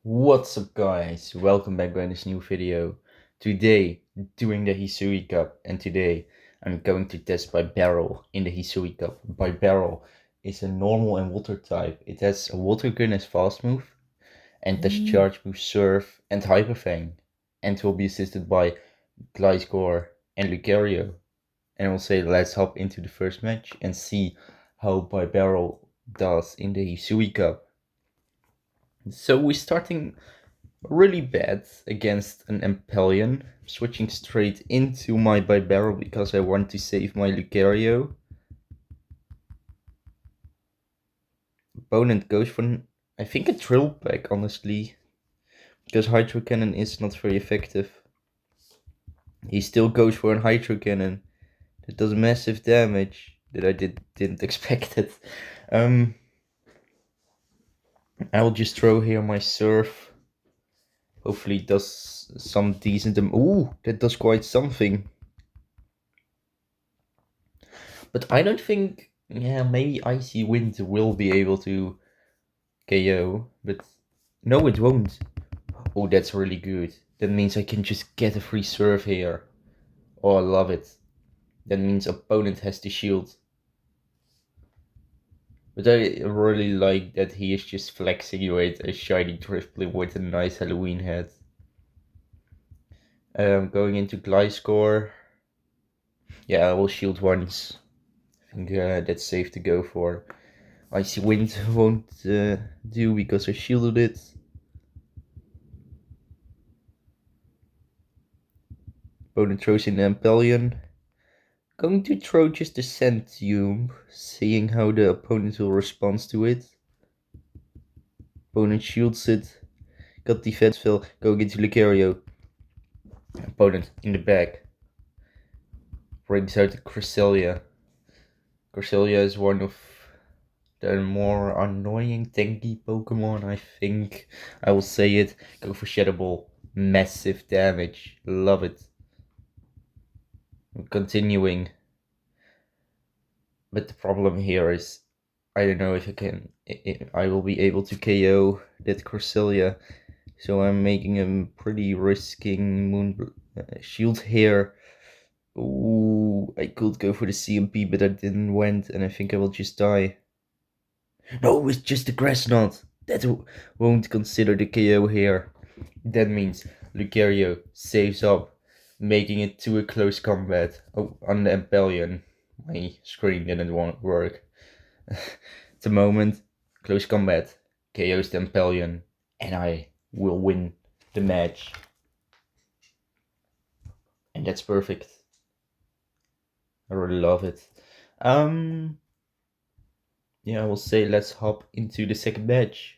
What's up guys, welcome back to this new video. Today, doing the Hisui Cup, and today I'm going to test Bibarel in the Hisui Cup. Bibarel is a normal and water type. It has a water gun as fast move, and has charge move Surf and Hyper Fang, and will be assisted by Gliscor and Lucario. And we'll say let's hop into the first match and see how Bibarel does in the Hisui Cup. So we're starting really bad against an Empelion, switching straight into my Bibarel because I want to save my Lucario. Opponent goes for, I think, a Drill Pack, honestly, because Hydro Cannon is not very effective. He still goes for a Hydro Cannon that does massive damage that I didn't expect it. I will just throw here my Surf. Hopefully it does some decent. Ooh, that does quite something. But I don't think, yeah, maybe Icy Wind will be able to KO, but no, it won't. Oh, that's really good. That means I can just get a free serve here. Oh, I love it. That means opponent has the shield. But I really like that he is just flexing with a shiny Driftblim with a nice Halloween head. Going into Gliscor. Yeah, I will shield once. I think that's safe to go for. Icy Wind won't do because I shielded it. Opponent throws in the Empelion. Going to throw just a Centium, seeing how the opponent will respond to it. Opponent shields it. Got defense fill, going into Lucario. Opponent in the back. Brings out the Cresselia. Cresselia is one of the more annoying tanky Pokemon, I think. I will say it. Go for Shadow Ball. Massive damage. Love it. Continuing. But the problem here is I don't know if I will be able to KO that Cresselia. So I'm making a pretty risking Moon Shield here. Ooh, I could go for the CMP, but I didn't went, and I think I will just die. No, it's just a Grass Knot. That won't consider the KO here. That means Lucario saves up, making it to a close combat. Oh, on the Empelion. My screen didn't work. At the moment, close combat, KO's the Empelion, and I will win the match. And that's perfect. I really love it. Yeah, I will say let's hop into the second match.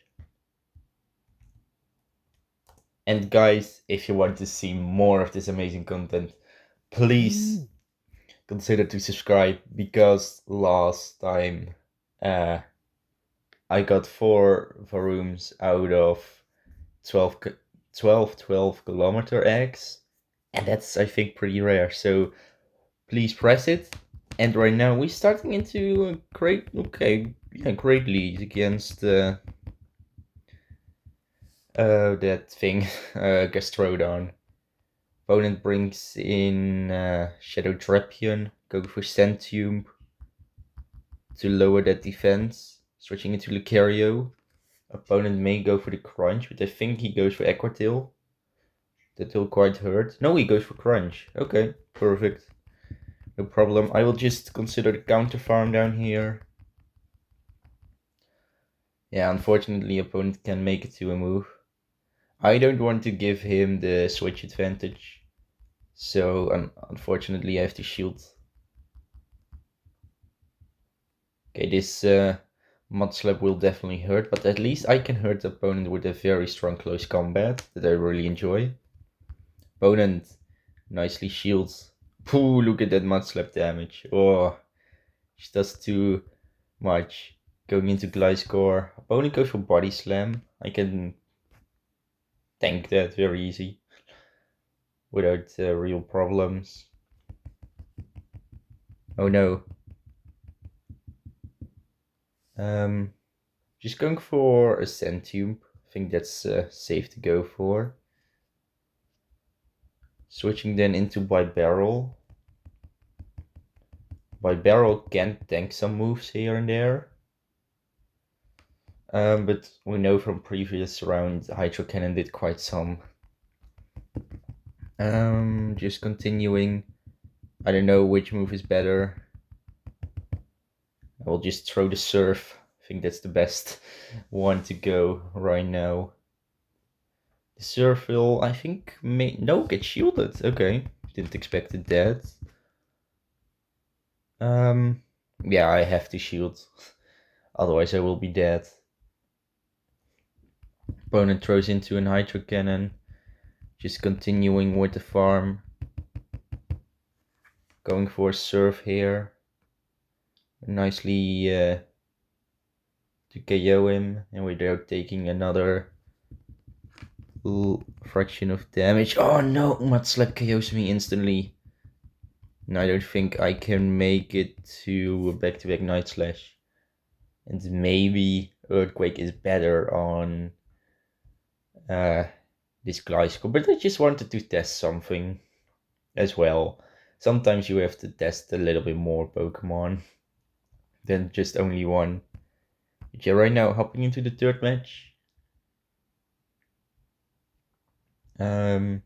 And guys, if you want to see more of this amazing content, please consider to subscribe, because last time I got 4 rooms out of 12 kilometer eggs, and that's, I think, pretty rare. So please press it. And right now we're starting into a great lead against that thing, Gastrodon. Opponent brings in Shadow Drapion, going for Centium to lower that defense, switching into Lucario. Opponent may go for the Crunch, but I think he goes for Aquatail. That will quite hurt. No, he goes for Crunch. Okay, perfect. No problem. I will just consider the counter farm down here. Yeah, unfortunately, opponent can make it to a move. I don't want to give him the switch advantage, so unfortunately I have to shield. Okay, this Mudslap will definitely hurt, but at least I can hurt the opponent with a very strong close combat that I really enjoy. Opponent nicely shields. Pooh, look at that Mudslap damage. Oh, she does too much. Going into Gliscor. Opponent goes for Body Slam. I can tank that very easy without real problems. Oh no. Just going for a Centium. I think that's safe to go for. Switching then into Bibarel. Bibarel can tank some moves here and there. But we know from previous rounds, Hydro Cannon did quite some. Just continuing. I don't know which move is better. I will just throw the Surf. I think that's the best one to go right now. The Surf will, I think, no, get shielded. Okay, didn't expect that. Yeah, I have to shield. Otherwise I will be dead. Opponent throws into an Hydro Cannon. Just continuing with the farm. Going for a Surf here. Nicely to KO him, and without taking another fraction of damage. Oh no, Mud Slap KOs me instantly. And I don't think I can make it to a back-to-back Night Slash. And maybe Earthquake is better on this Gliscor, but I just wanted to test something as well. Sometimes you have to test a little bit more Pokemon than just only one. But yeah, right now hopping into the third match. Yeah,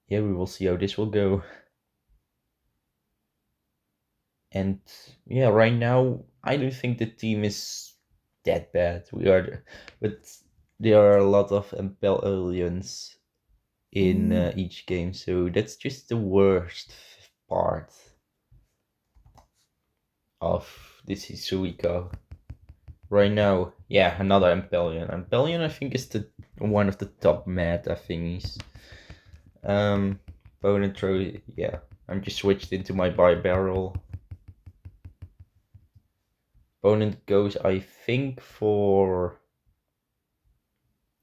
we will see how this will go. And yeah, right now I don't think the team is that bad. But there are a lot of aliens in each game, so that's just the worst part of this Hisuika. Right now, yeah, another Ampelion. Ampelion, I think, is the one of the top meta thingies. Opponent throw, yeah. I'm just switched into my Bibarel. Opponent goes, I think, for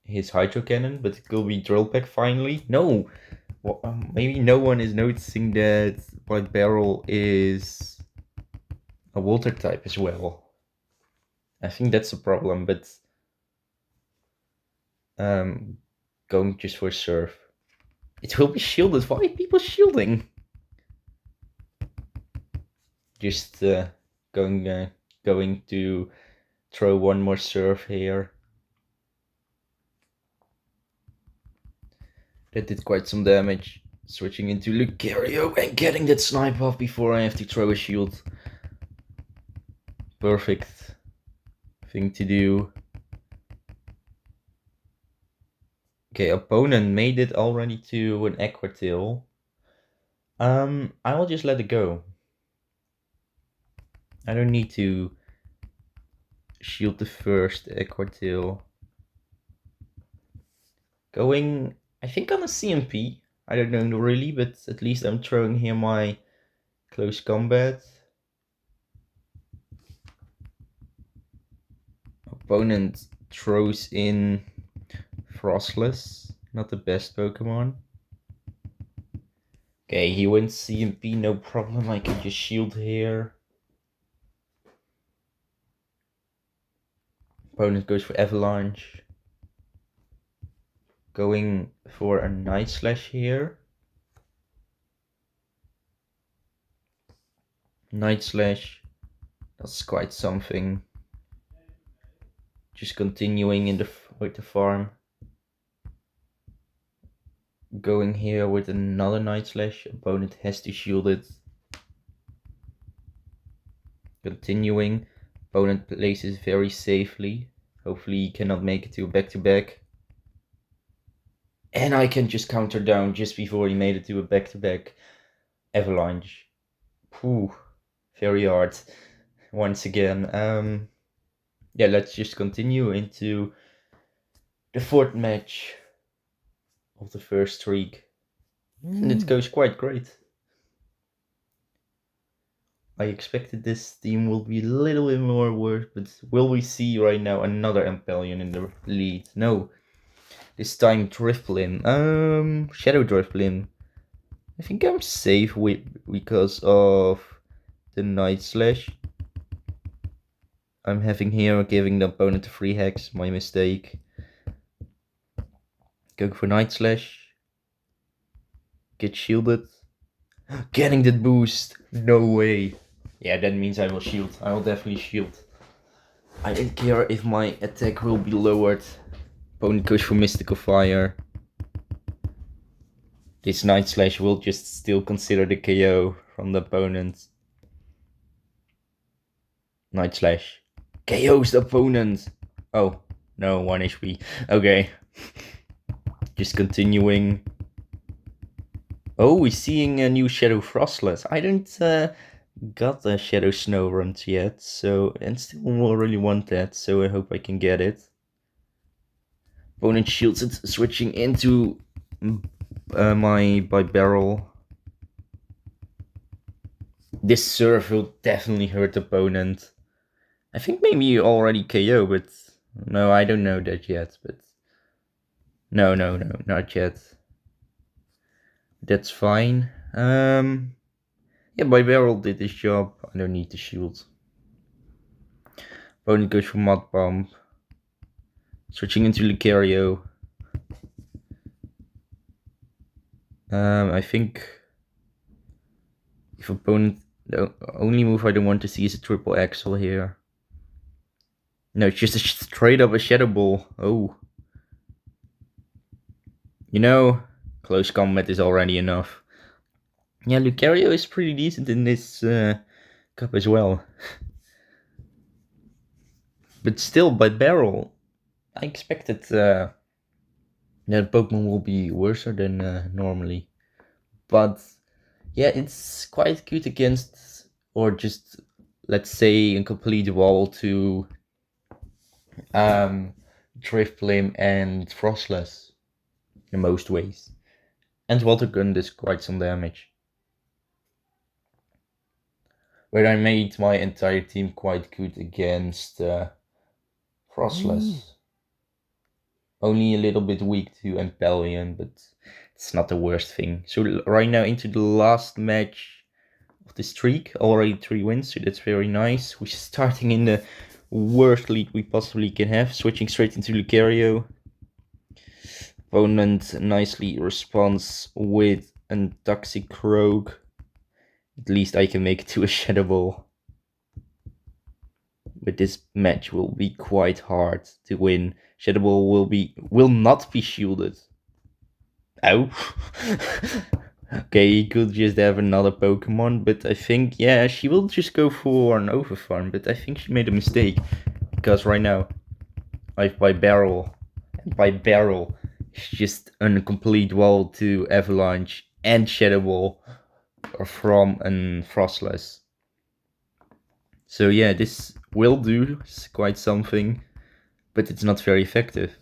his Hydro Cannon, but it will be Drill Peck finally. No! Well, maybe no one is noticing that Bibarel is a water type as well. I think that's a problem, but going just for Surf. It will be shielded. Why are people shielding? Just going to throw one more Surf here. That did quite some damage. Switching into Lucario and getting that snipe off before I have to throw a shield. Perfect thing to do. Okay, opponent made it already to an Aquatail. I will just let it go. I don't need to shield the first Aquatail. Going, I think on a CMP. I don't know really, but at least I'm throwing here my close combat. Opponent throws in Frostless, not the best Pokemon. Okay, he wins CMP, no problem. I can just shield here. Opponent goes for Avalanche. Going for a Night Slash here. Night Slash, that's quite something. Just continuing with the farm. Going here with another Night Slash. Opponent has to shield it. Continuing. Opponent places very safely. Hopefully he cannot make it to a back-to-back. And I can just counter down just before he made it to a back-to-back. Avalanche. Phew. Very hard. Once again. Yeah, let's just continue into the fourth match of the first streak. And it goes quite great. I expected this team will be a little bit more worse, but will we see right now another Ampelion in the lead? No. This time Drifblim. Shadow Drifblim. I think I'm safe because of the Night Slash. I'm having here, giving the opponent a free hex, my mistake. Going for Night Slash. Get shielded. Getting that boost. No way. Yeah, that means I will shield. I will definitely shield. I don't care if my attack will be lowered. Opponent goes for Mystical Fire. This Night Slash will just still consider the KO from the opponent. Night Slash. KO's the opponent. Oh, no, 1 HP. Okay. Just continuing. Oh, we're seeing a new Shadow Frostless. I don't got the Shadow Snow runs yet, so, and still really want that, so I hope I can get it. Opponent shields it, switching into my Bibarel. This serve will definitely hurt the opponent. I think maybe you already KO, but no, I don't know that yet, but no, not yet. That's fine. Yeah, Bibarel did his job. I don't need the shield. Opponent goes for Mud Bomb. Switching into Lucario. I think if opponent, the only move I don't want to see is a triple axle here. No, it's just a straight up a Shadow Ball. Oh. You know, close combat is already enough. Yeah, Lucario is pretty decent in this cup as well. But still, Bibarel, I expected that Pokemon will be worse than normally. But yeah, it's quite good against, or just, let's say, a complete wall to Drifblim and Frostless in most ways. And Water Gun does quite some damage. Where I made my entire team quite good against Frostless. Only a little bit weak to Empyrean, but it's not the worst thing. So right now into the last match of the streak, already 3 wins, so that's very nice. We're starting in the worst league we possibly can have, switching straight into Lucario. Opponent nicely responds with a Toxic Rogue. At least I can make it to a Shadow Ball. But this match will be quite hard to win. Shadow Ball will not be shielded. Oh. Okay, he could just have another Pokemon, but I think, yeah, she will just go for an Overfarm, but I think she made a mistake. Because right now, I have Bibarel. And Bibarel is just a complete wall to Avalanche and Shadow Ball from a Frostless. So yeah, this will do quite something, but it's not very effective.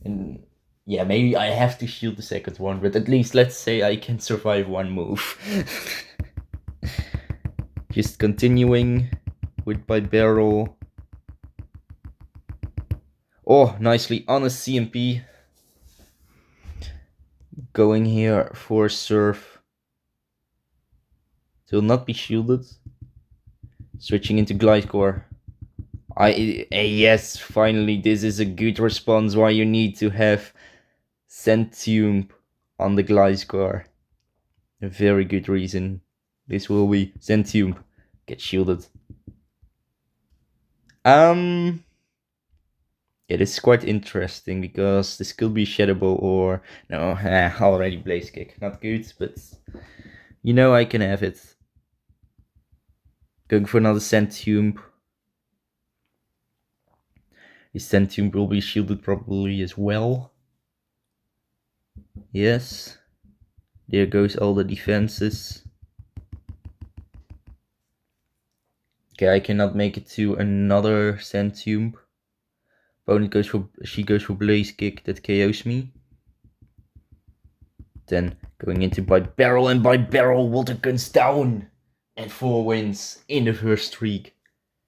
And yeah, maybe I have to shield the second one, but at least let's say I can survive one move. Just continuing with Bibarel. Oh, nicely on a CMP. Going here for Surf. It will not be shielded. Switching into Gliscor. Yes, finally, this is a good response why you need to have Sentium on the Gliscor. A very good reason. This will be Sentium. Get shielded. It is quite interesting because this could be Shadow Ball or no, already Blaze Kick. Not good, but you know I can have it. Going for another Sentium. This Sentium will be shielded probably as well. Yes. There goes all the defenses. Okay, I cannot make it to another Sentium. Opponent goes for Blaze Kick that KOs me. Then going into Bibarel, and Bibarel Water Guns down. And 4 wins in the first streak.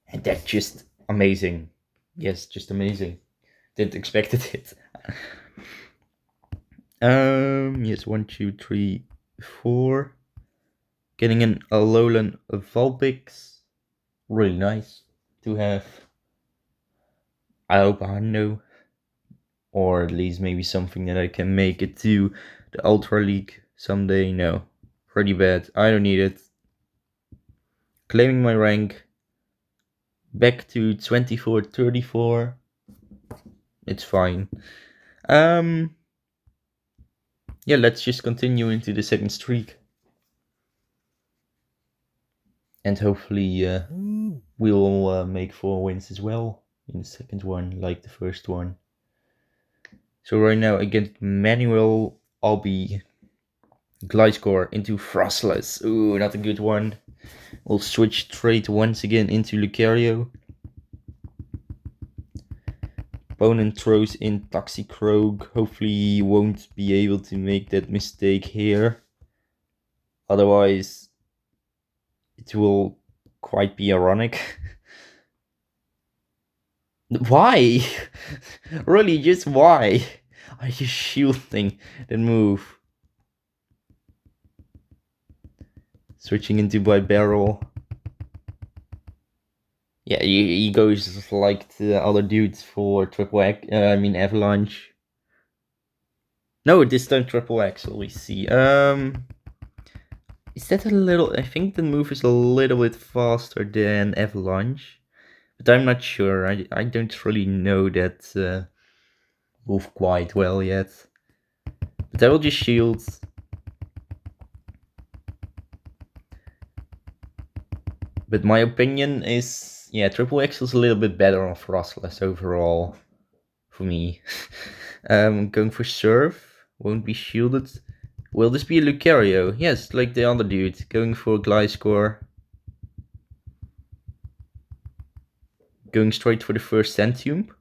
And that's just amazing. Yes, just amazing. Didn't expect it. Yes, 1, 2, 3, 4. Getting an Alolan Vulpix. Really nice. to have, I hope, a hundo, or at least maybe something that I can make it to the Ultra League someday. No, pretty bad. I don't need it. Claiming my rank back to 24-34. It's fine. Yeah, let's just continue into the second streak. And hopefully we'll make 4 wins as well in the second one, like the first one. So right now against Manuel, I'll be Gliscor into Frostless. Ooh, not a good one. We'll switch straight once again into Lucario. Opponent throws in Toxicroak. Hopefully he won't be able to make that mistake here. Otherwise, it will quite be ironic. Why? Really, just why? Are you shielding the move? Switching into Bibarel. Yeah, he goes like the other dudes for triple X. Avalanche. No, this time triple X. We see. Is that a little? I think the move is a little bit faster than Avalanche, but I'm not sure. I don't really know that move quite well yet. But I will just shield. But my opinion is, yeah, triple X is a little bit better on Frostless overall for me. Going for Surf, won't be shielded. Will this be a Lucario? Yes, like the other dude. Going for Gliscor. Going straight for the first Centium.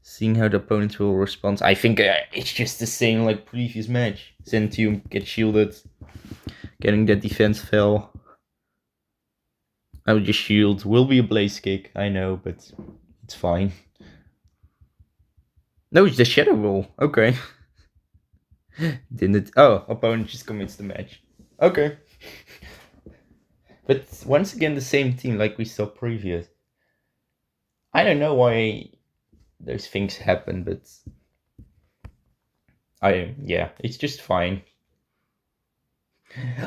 Seeing how the opponent will respond. I think it's just the same like previous match. Centium gets shielded. Getting that defense fell. I will just shield. Will be a Blaze Kick, I know, but it's fine. No, it's the Shadow Ball. Okay. Didn't it? Oh, opponent just commits the match. Okay. But once again, the same team like we saw previous. I don't know why those things happen, but yeah, it's just fine.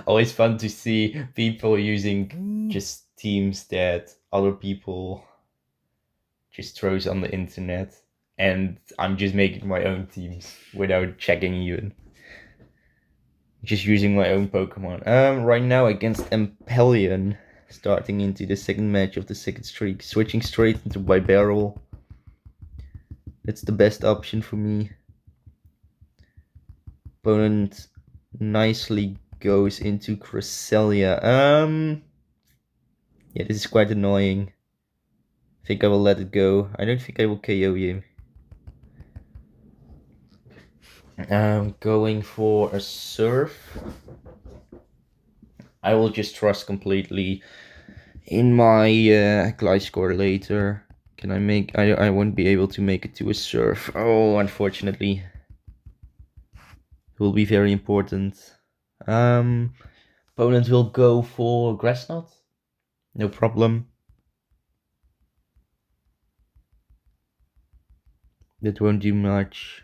Always fun to see people using just teams that other people just throws on the internet, and I'm just making my own teams without checking even. Just using my own Pokemon. Right now against Empelion, starting into the second match of the second streak, switching straight into Bibarel. That's the best option for me. Opponent nicely goes into Cresselia. Yeah, this is quite annoying. I think I will let it go. I don't think I will KO him. I'm going for a Surf. I will just trust completely in my Gliscor later. Can I make... I won't be able to make it to a Surf. Oh, unfortunately. It will be very important. Opponent will go for Grass Knot. No problem. That won't do much.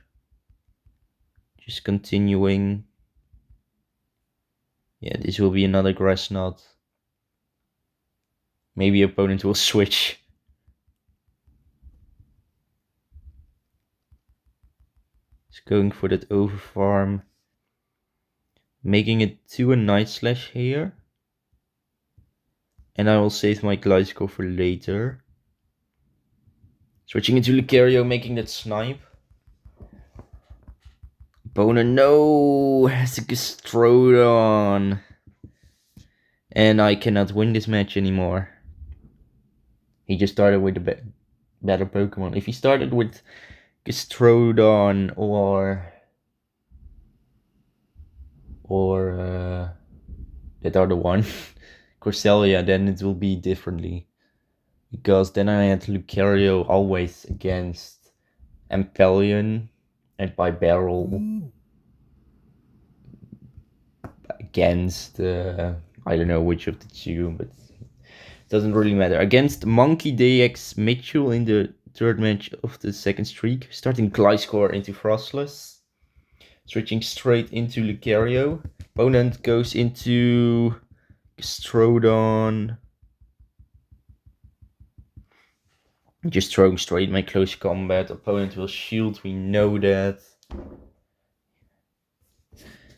Just continuing. Yeah, this will be another Grass Knot. Maybe opponent will switch. He's going for that overfarm. Making it to a Night Slash here. And I will save my Gliscor for later. Switching into Lucario, making that snipe. Opponent, no! Has a Gastrodon. And I cannot win this match anymore. He just started with the better Pokemon. If he started with Gastrodon or that other one, Cresselia, then it will be differently. Because then I had Lucario always against Empelion and Bibarel against I don't know which of the two, but Doesn't really matter. Against Monkey DX Mitchell in the third match of the second streak. Starting Gliscor into Frostless. Switching straight into Lucario. Opponent goes into Strodon. Just throwing straight my close combat. Opponent will shield, we know that.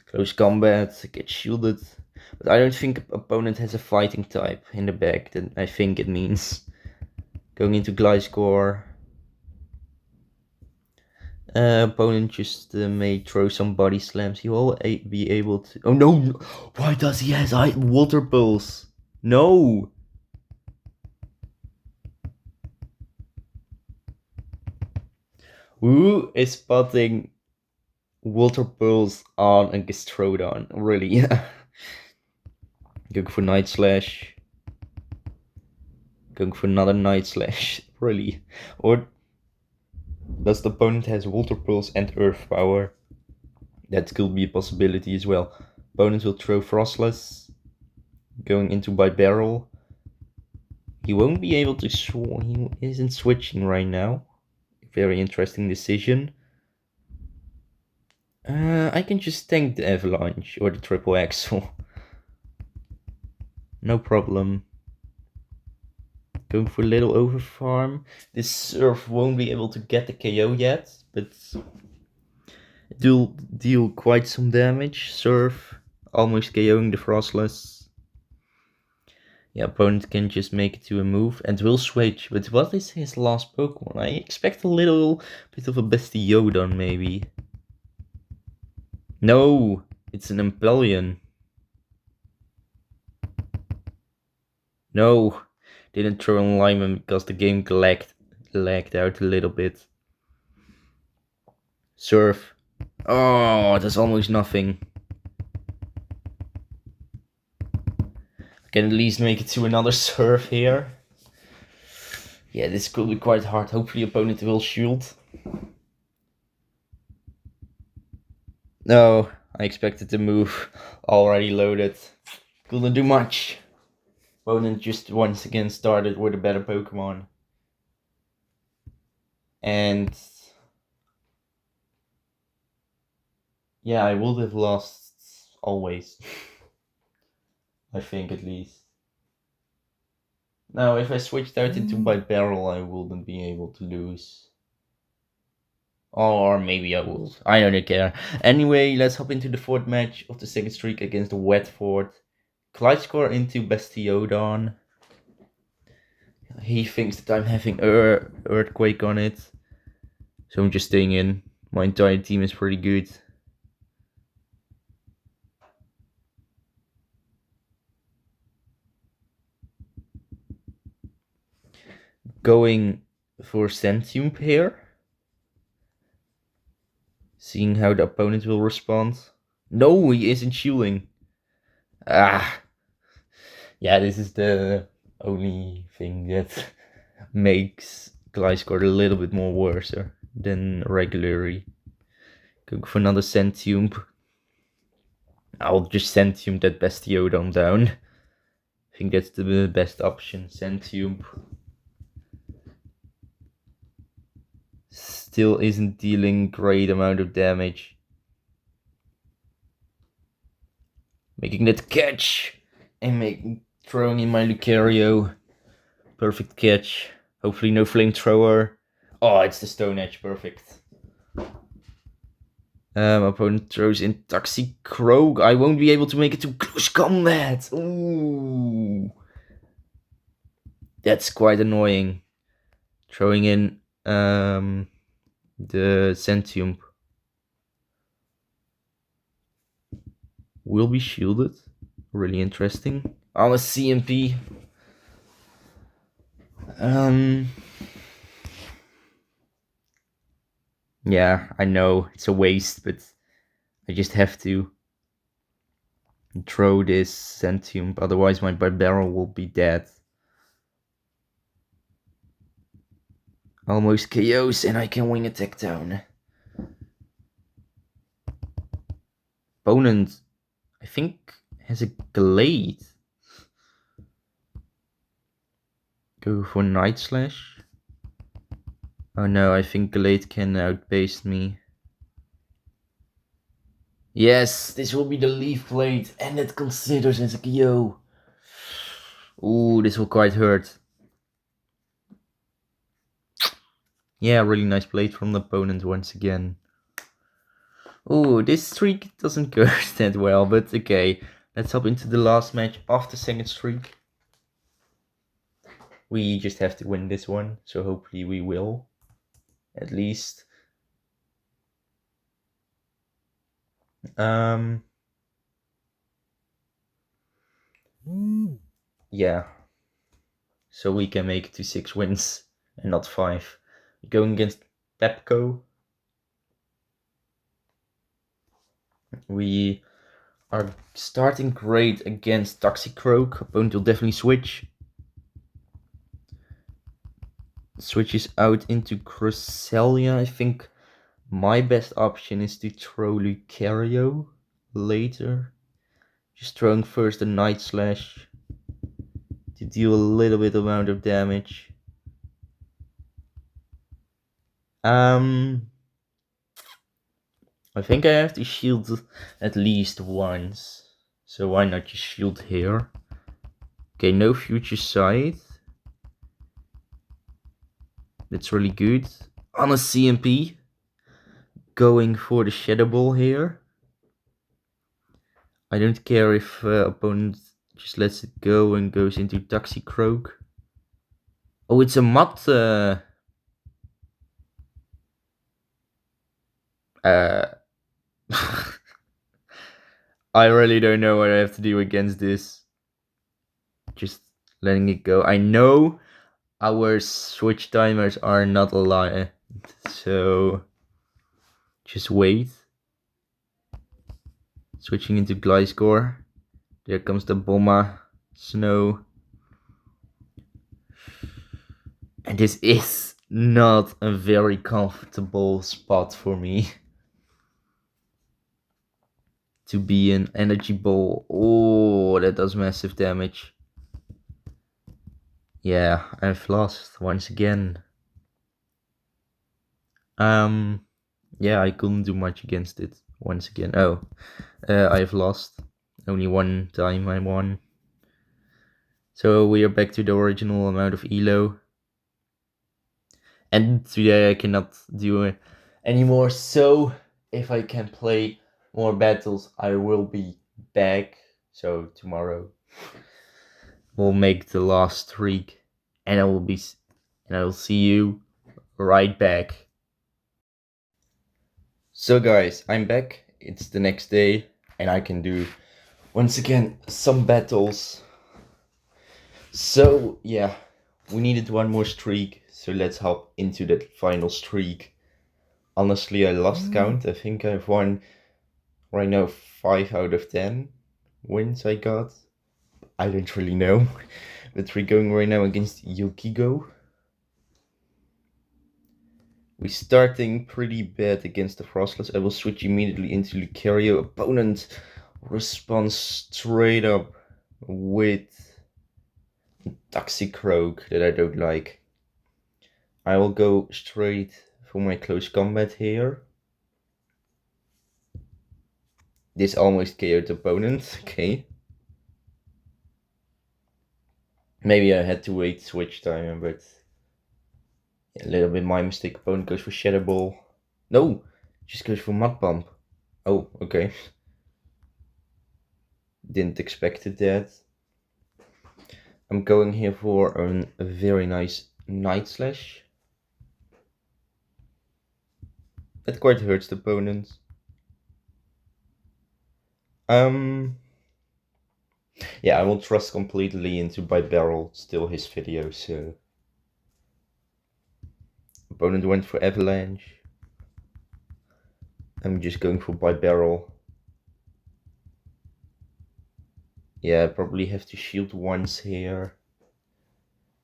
Close combat, get shielded. But I don't think opponent has a fighting type in the back. Then I think it means going into Gliscor. Opponent just may throw some body slams. He will be able to. Oh no! Why does he has water pulse? No! Who is spotting water pulse on a Gastrodon? Really? Going for Night Slash. Going for another Night Slash. Really? Or does the opponent has water pulse and earth power? That could be a possibility as well. Opponent will throw Frostless. Going into Bibarel. He won't be able to he isn't switching right now. Very interesting decision. I can just tank the Avalanche or the Triple Axle. No problem. Going for a little overfarm. This Surf won't be able to get the KO yet, but it will deal quite some damage. Surf almost KOing the Frostless. Yeah, opponent can just make it to a move and will switch. But what is his last Pokemon? I expect a little bit of a Bastiodon maybe. No, it's an Impellion. No, didn't throw an alignment because the game lagged out a little bit. Surf. Oh, that's almost nothing. I can at least make it to another Surf here. Yeah, this could be quite hard. Hopefully opponent will shield. No, I expected to move. Already loaded. Couldn't do much. Opponent just once again started with a better Pokemon. And yeah, I would have lost always. I think at least. Now, if I switched out into Bibarel, I wouldn't be able to lose. Or maybe I will. I don't care. Anyway, let's hop into the fourth match of the second streak against the Wetford. Gliscor into Bastiodon. He thinks that I'm having Earthquake on it. So I'm just staying in. My entire team is pretty good. Going for Sentium here. Seeing how the opponent will respond. No, he isn't shielding. Ah. Yeah, this is the only thing that makes Gliscor a little bit more worse than regularly. Going for another Sentium. I'll just Sentium that Bastiodon down. I think that's the best option. Sentium. Still isn't dealing great amount of damage. Making that catch and throwing in my Lucario. Perfect catch. Hopefully no flamethrower. Oh, it's the Stone Edge. Perfect. Opponent throws in Toxicroak. I won't be able to make it to close combat. Ooh. That's quite annoying. Throwing in the Sentium. Will be shielded. Really interesting. On a CMP. Yeah, I know it's a waste, but I just have to throw this Sentium, otherwise my Bibarel will be dead. Almost KOs and I can wing attack down. Opponent, I think, has a Glade. Go for Night Slash. Oh no, I think Glade can outpace me. Yes, this will be the Leaf Blade, and it considers as a KO. Ooh, this will quite hurt. Yeah, really nice blade from the opponent once again. Ooh, this streak doesn't go that well, but okay. Let's hop into the last match of the second streak. We just have to win this one, so hopefully we will. At least. Yeah. So we can make it to 6 wins and not 5. Going against Pepco. We are starting great against Toxicroak. Opponent will definitely switch. Switches out into Cresselia. I think my best option is to throw Lucario later. Just throwing first a Night Slash to deal a little bit amount of damage. I think I have to shield at least once. So why not just shield here? Okay, no future sight. That's really good. On a CMP. Going for the Shadow Ball here. I don't care if opponent just lets it go and goes into Toxicroak. Oh, it's a mod. I really don't know what I have to do against this. Just letting it go. I know our switch timers are not aligned, so just wait. Switching into Gliscor. There comes the Bomba Snow. And this is not a very comfortable spot for me to be an energy ball. Oh, that does massive damage. Yeah, I've lost once again. Yeah, I couldn't do much against it once again. Oh, I've lost. Only one time I won. So we are back to the original amount of elo. And today I cannot do anymore. So if I can play more battles, I will be back. So tomorrow we'll make the last streak, and I will see you right back. So guys, I'm back. It's the next day, and I can do once again some battles. So yeah, we needed one more streak, so let's hop into that final streak. Honestly, I lost count. I think I've won right now 5 out of 10 wins I got. I don't really know. But we're going right now against Yukigo. We're starting pretty bad against the Frostless. I will switch immediately into Lucario. Opponent responds straight up with Toxicroak that I don't like. I will go straight for my close combat here. This almost KO'd opponent, okay. Maybe I had to wait switch time, but a little bit my mistake. Opponent goes for Shadow Ball. No, just goes for Mud Pump. Oh, okay. Didn't expect it that. I'm going here for a very nice Night Slash. That quite hurts the opponent. Yeah, I will trust completely into Bibarel, still his video, so. Opponent went for Avalanche. I'm just going for Bibarel. Yeah, I probably have to shield once here.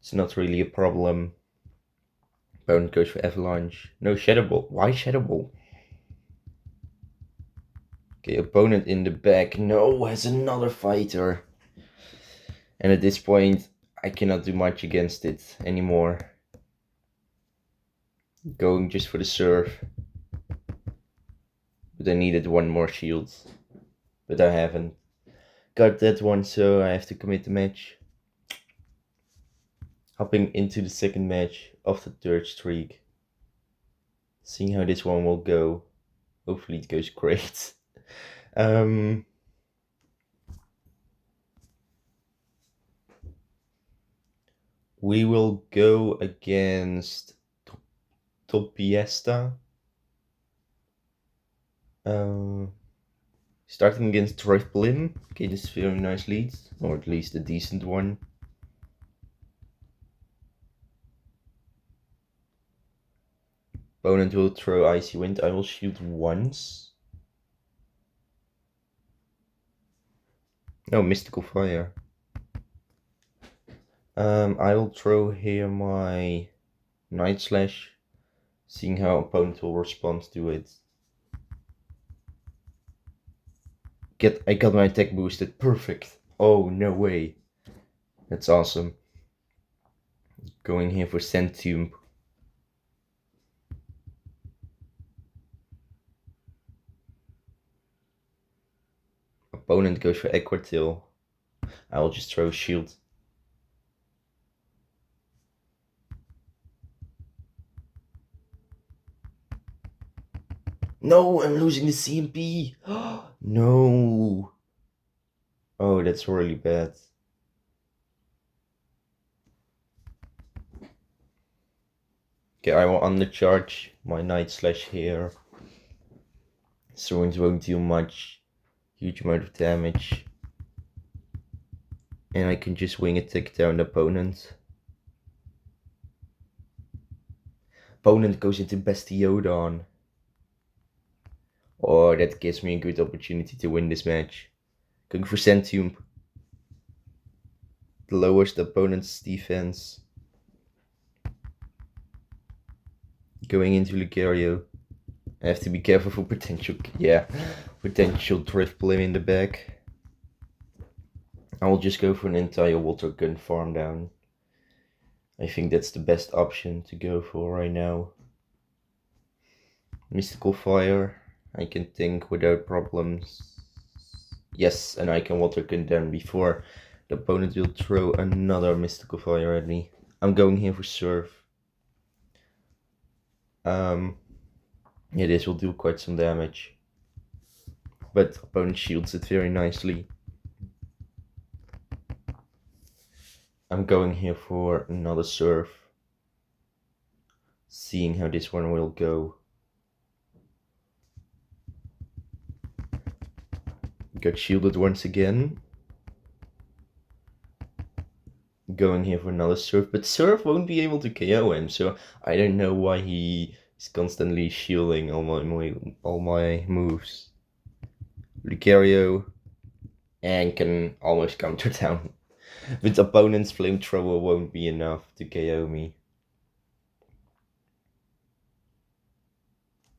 It's not really a problem. Opponent goes for Avalanche. No Shadow Ball. Why Shadow Ball? Okay, opponent in the back. No, has another fighter. And at this point, I cannot do much against it anymore. Going just for the serve. But I needed one more shield. But I haven't got that one, so I have to commit the match. Hopping into the second match of the third streak. Seeing how this one will go. Hopefully it goes great. We will go against Topiesta. Starting against Trifblim. Okay, this is a very nice lead, or at least a decent one. Opponent will throw Icy Wind. I will shield once. No, Mystical Fire. I will throw here my Night Slash, seeing how opponent will respond to it. I got my attack boosted. Perfect. Oh, no way. That's awesome. Going here for Centume. Opponent goes for Equatil. I will just throw shield. No, I'm losing the CMP. No. Oh, that's really bad. Okay, I will undercharge my Night Slash here. So it won't deal much. Huge amount of damage. And I can just wing attack down the opponent. Opponent goes into Bastiodon. Oh, that gives me a good opportunity to win this match. Going for Centume. Lowers the opponent's defense. Going into Lucario. I have to be careful for potential Drift Blim in the back. I will just go for an entire water gun farm down. I think that's the best option to go for right now. Mystical Fire, I can think without problems. Yes, and I can water gun down before the opponent will throw another Mystical Fire at me. I'm going here for Surf. Yeah, this will do quite some damage. But opponent shields it very nicely. I'm going here for another Surf. Seeing how this one will go. Got shielded once again. Going here for another Surf, but Surf won't be able to KO him, so I don't know why he is constantly shielding all my moves. Lucario, and can almost counter down. But opponent's Flamethrower won't be enough to KO me.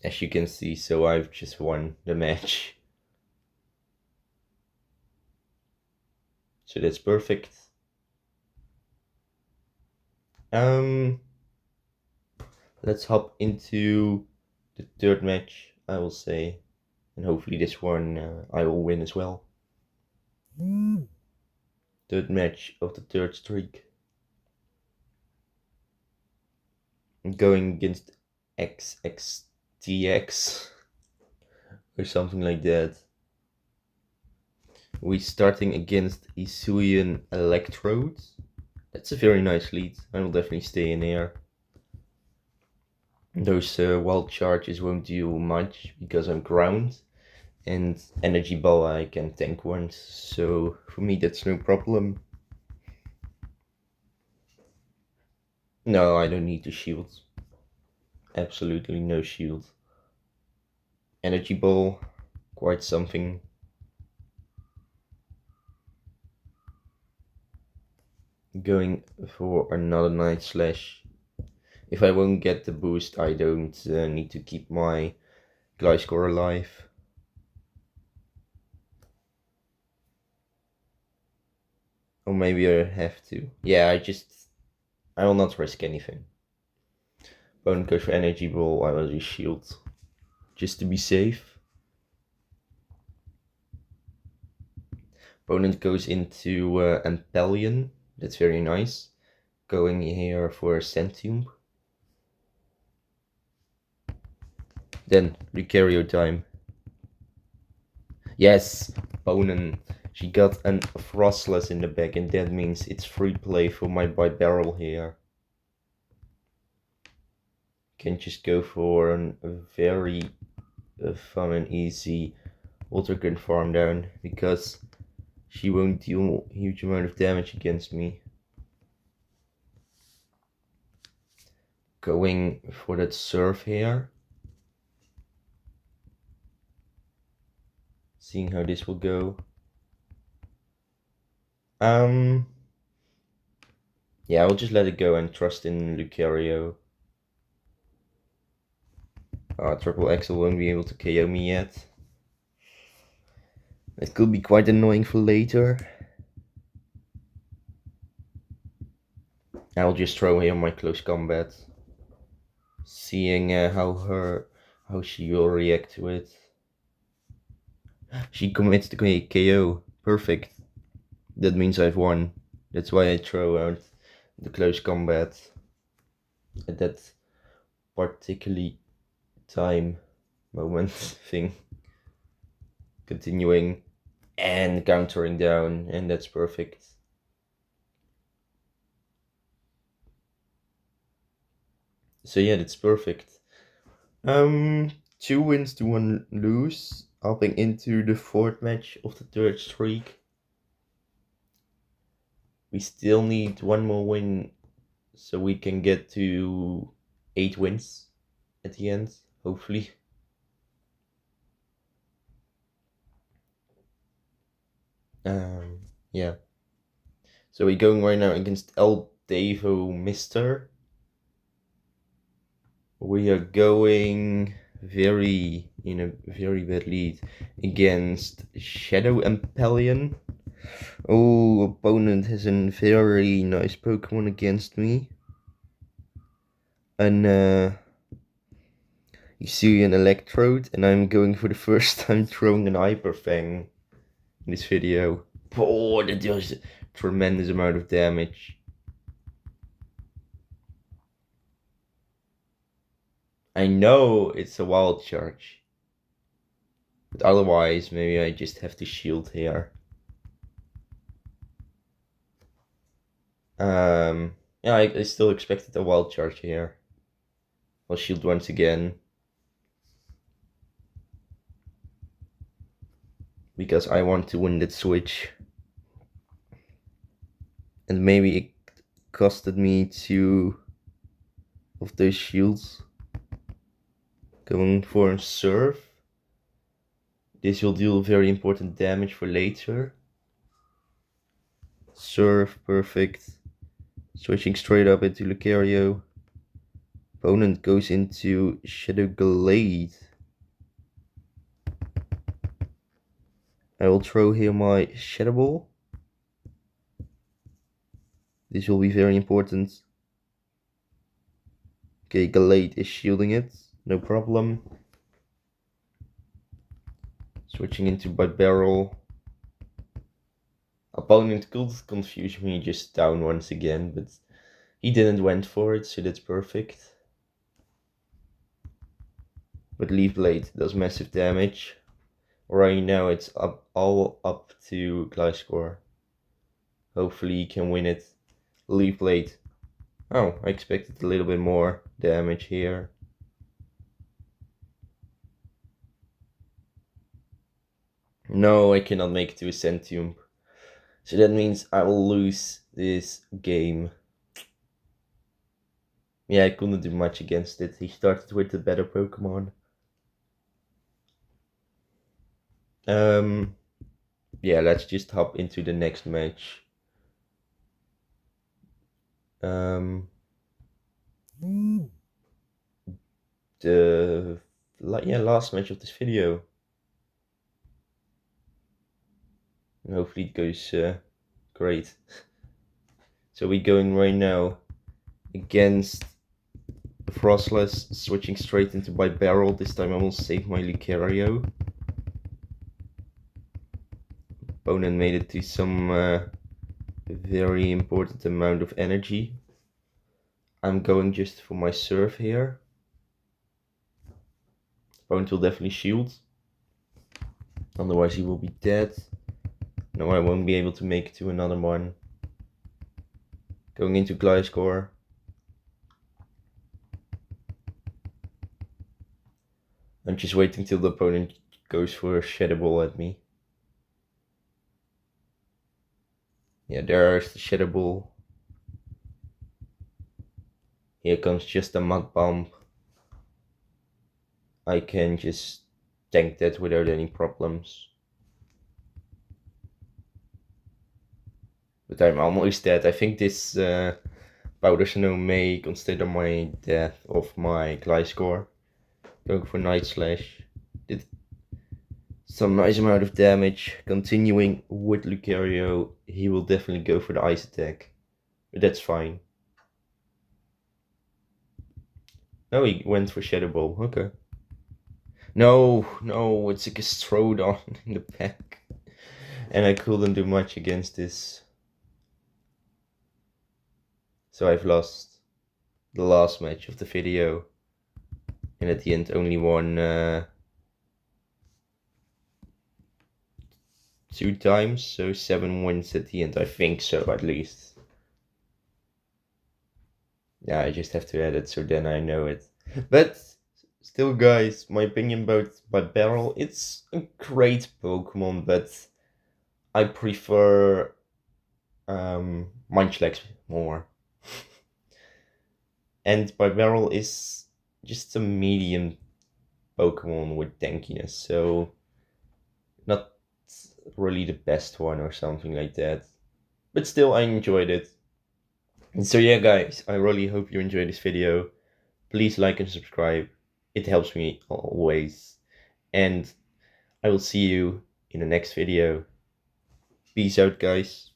As you can see, so I've just won the match. So that's perfect. Let's hop into the third match, I will say. And hopefully this one I will win as well. Third match of the third streak. I'm going against XXTX or something like that. We're starting against Hisuian Electrodes. That's a very nice lead. I will definitely stay in here. Those wild charges won't do much because I'm ground. And Energy Ball I can tank once. So for me that's no problem. No, I don't need to shield. Absolutely no shield. Energy Ball, quite something. Going for another Night Slash. If I won't get the boost, I don't need to keep my Gliscor alive. Or maybe I have to. Yeah, I will not risk anything. Opponent goes for energy ball, I will just shield. Just to be safe. Opponent goes into Ampelion. That's very nice. Going here for Centium. Then Lucario time. Yes, opponent. She got an Frostless in the back, and that means it's free play for my Bibarel here. Can just go for a very fun and easy Water Gun farm down, because she won't deal huge amount of damage against me. Going for that Surf here. Seeing how this will go. Yeah, I'll just let it go and trust in Lucario. Triple Axel won't be able to KO me yet. It could be quite annoying for later. I'll just throw here my close combat. Seeing how she will react to it. She commits to KO. Perfect. That means I've won. That's why I throw out the close combat at that particularly moment thing. Continuing and countering down, and that's perfect. So yeah, that's perfect. 2 wins to 1 lose, hopping into the 4th match of the 3rd streak. We still need 1 more win so we can get to 8 wins at the end, hopefully. Yeah. So we're going right now against El Devo Mister. We are going in a very bad lead against Shadow Ampelion. Oh, opponent has a very nice Pokemon against me. An hisui an Electrode, and I'm going for the first time throwing an Hyper Fang in this video. Oh, that does a tremendous amount of damage. I know it's a wild charge, but otherwise maybe I just have to shield here. Yeah, I still expected a wild charge here. I'll shield once again, because I want to win that switch. And maybe it costed me 2 of those shields. Going for a Surf. This will deal very important damage for later. Surf, perfect. Switching straight up into Lucario. Opponent goes into Shadow Glade. I will throw here my Shadow Ball. This will be very important. Okay, Glade is shielding it, no problem. Switching into Bibarel. Opponent could confuse me just down once again, but he didn't went for it, so that's perfect. But Leaf Blade does massive damage. Right now it's all up to Gliscor. Hopefully he can win it. Leaf Blade. Oh, I expected a little bit more damage here. No, I cannot make it to a Centium. So that means I will lose this game. Yeah, I couldn't do much against it. He started with the better Pokemon. Yeah, let's just hop into the next match. The last match of this video. And hopefully it goes Great. So we're going right now against Frostless, switching straight into Bibarel. This time I will save my Lucario. Opponent made it to some very important amount of energy. I'm going just for my surf here. Opponent will definitely shield. Otherwise he will be dead. No, I won't be able to make it to another one. Going into Gliscor. I'm just waiting till the opponent goes for a Shadow Ball at me. Yeah, there's the Shadow Ball. Here comes just a Mud Bomb. I can just tank that without any problems. But I'm almost dead. I think this Powder Snow may consider my death of my Gliscor. Going for Night Slash. Did some nice amount of damage. Continuing with Lucario, he will definitely go for the Ice attack. But that's fine. No, he went for Shadow Ball. Okay. No, it's a Gastrodon in the pack. And I couldn't do much against this. So I've lost the last match of the video. And at the end only won 2 times. So 7 wins at the end. I think so, at least. Yeah, I just have to add it so then I know it. But still, guys, my opinion about Bibarel, it's a great Pokemon, but I prefer Munchlax more. And Bibarel is just a medium Pokemon with tankiness, so not really the best one or something like that. But still, I enjoyed it. And so yeah, guys, I really hope you enjoyed this video. Please like and subscribe. It helps me always. And I will see you in the next video. Peace out, guys.